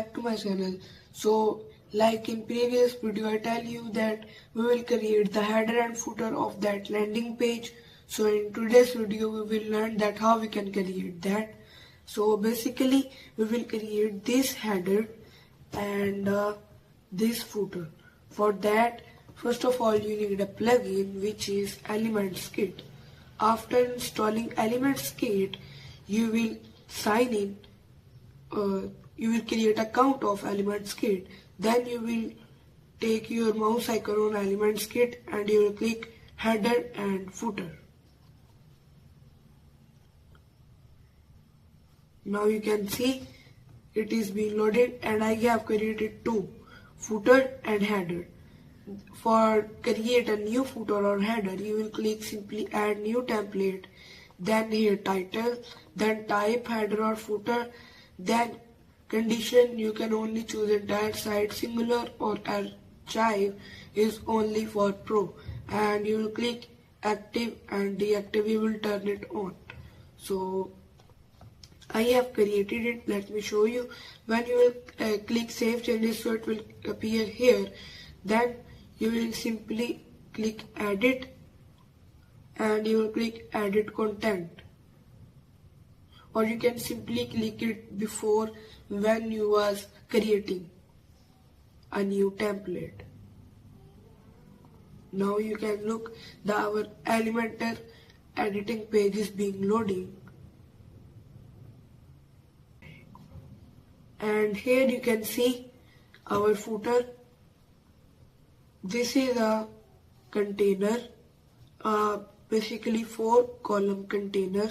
back to my channel. So like in previous video I tell you that we will create the header and footer of that landing page. So in today's video we will learn that how we can create that. So basically we will create this header and this footer. For that, first of all you need a plugin which is ElementsKit. After installing ElementsKit, you will sign in. You will create an account of ElementsKit. Then you will take your mouse icon on ElementsKit and you will click header and footer. Now you can see it is being loaded and I have created two, footer and header. For create a new footer or header, you will click simply add new template, then here title, then type header or footer, then condition you can only choose entire site, singular or archive is only for pro, and you will click active and deactive, you will turn it on. So I have created it. Let me show you. When you will click save changes, so it will appear here. Then you will simply click edit and you will click edit content, or you can simply click it before when you was creating a new template. Now you can look our Elementor editing page is being loading, and here you can see our footer. This is a container, basically 4-column container.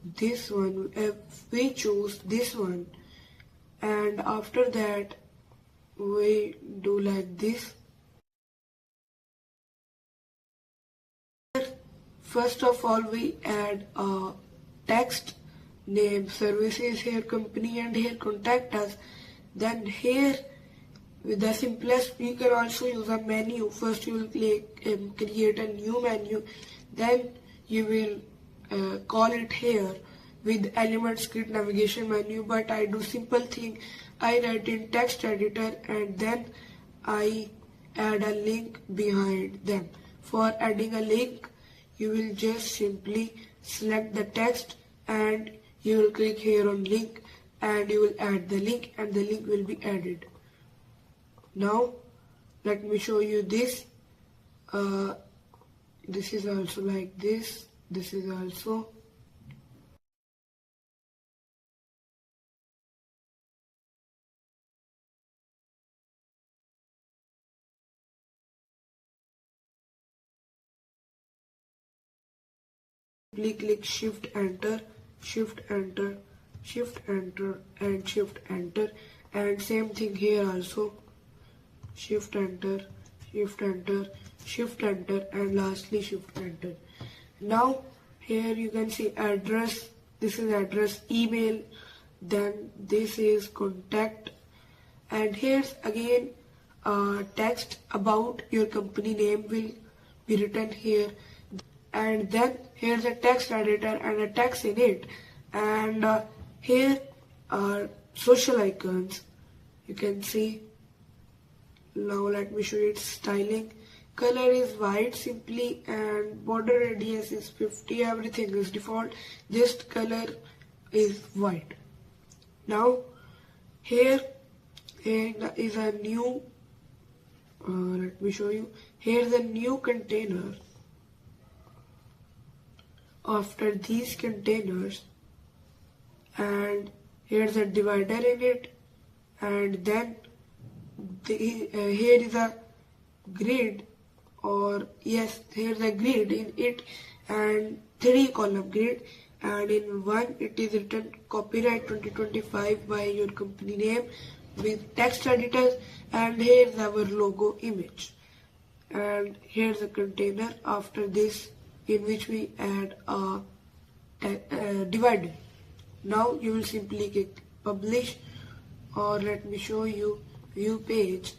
This one, if we choose this one, and after that we do like this. First of all we add a text, name, services, here company, and here contact us. Then here with the simplest, you can also use a menu. First you will click create a new menu, then you will call it here with ElementsKit navigation menu, but I do simple thing. I write in text editor and then I add a link behind them. For adding a link, you will just simply select the text and you will click here on link and you will add the link and the link will be added. Now let me show you this. This is also like this. This is also. Simply click shift enter, shift enter, shift enter and shift enter, and same thing here also. Shift enter, shift enter, shift enter, and lastly shift enter. Now here you can see address. This is address, email, then this is contact, and here's again text about your company name will be written here, and then here's a text editor and a text in it, and here are social icons. You can see. Now let me show you its styling. Color is white simply, and border radius is 50. Everything is default, just color is white. Now here is a new let me show you. Here's a new container. After these containers, and here's a divider in it, and then here is a grid, or yes, here's a grid in it, and 3-column grid, and in one it is written copyright 2025 by your company name with text editors, and here's our logo image, and here's a container after this in which we add a divider. Now you will simply click publish, or let me show you view page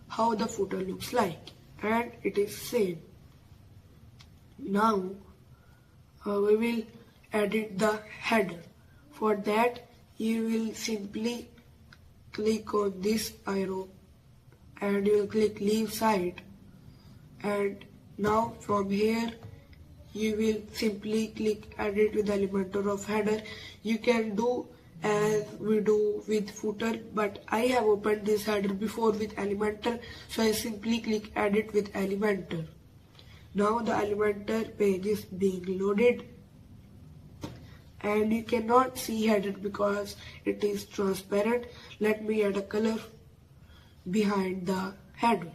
how the footer looks like, and it is same. Now we will edit the header. For that you will simply click on this arrow and you will click leave site, and now from here you will simply click edit with Elementor of header. You can do as we do with footer, but I have opened this header before with Elementor, so I simply click edit with Elementor. Now the Elementor page is being loaded, and you cannot see header because it is transparent. Let me add a color behind the header.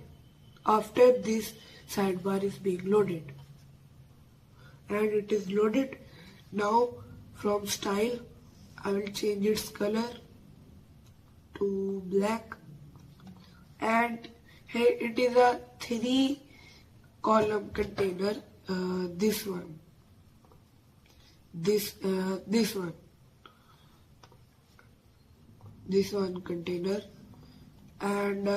After this sidebar is being loaded, and it is loaded. Now from style I will change its color to black, and here it is a 3-column container. This one container, and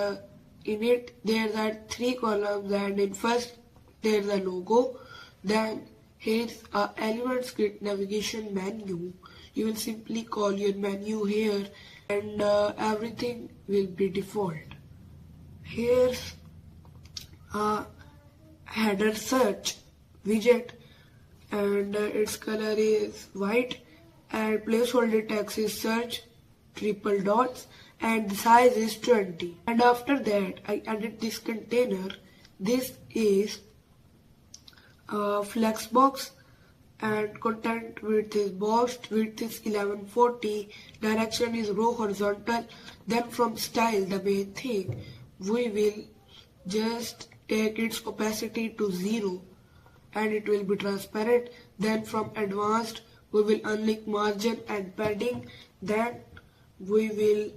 in it there are 3 columns, and in first there is a logo, then here's a ElementsKit navigation menu. You will simply call your menu here, and everything will be default. Here's a header search widget, and its color is white, and placeholder text is search triple dots, and the size is 20. And after that I added this container. This is flexbox, and content width is boxed, width is 1140, direction is row horizontal. Then from style, the main thing, we will just take its opacity to 0 and it will be transparent. Then from advanced we will unlink margin and padding. Then we will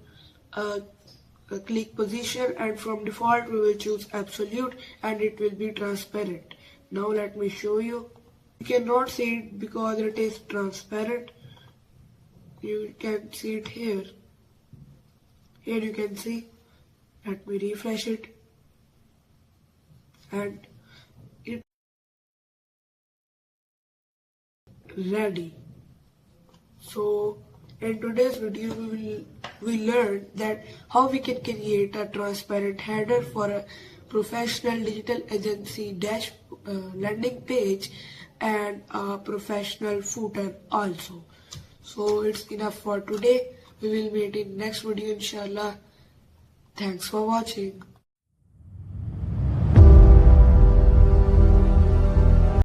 click position, and from default we will choose absolute, and it will be transparent. Now let me show you. You cannot see it because it is transparent. You can see it here. Here you can see. Let me refresh it, and it is ready. So in today's video we learned that how we can create a transparent header for a professional digital agency landing page, and a professional footer also. So it's enough for today. We will meet in next video inshallah. Thanks for watching.